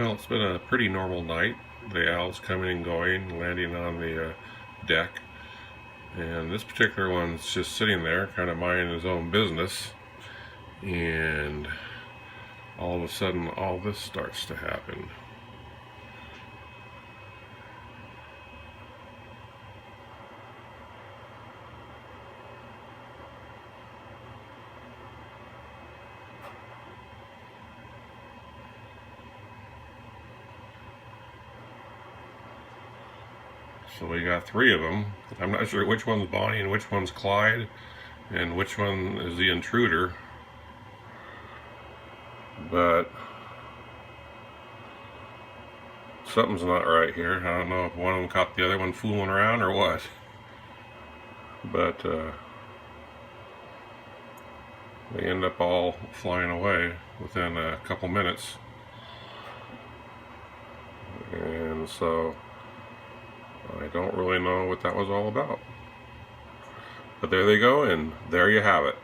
Well, it's been a pretty normal night. The owls coming and going, landing on the deck. And this particular one's just sitting there, kind of minding his own business. And all of a sudden, all this starts to happen. So we got three of them. I'm not sure which one's Bonnie and which one's Clyde and which one is the intruder. But something's not right here. I don't know if one of them caught the other one fooling around or what. But they end up all flying away within a couple minutes. And so I don't really know what that was all about. But there they go, and there you have it.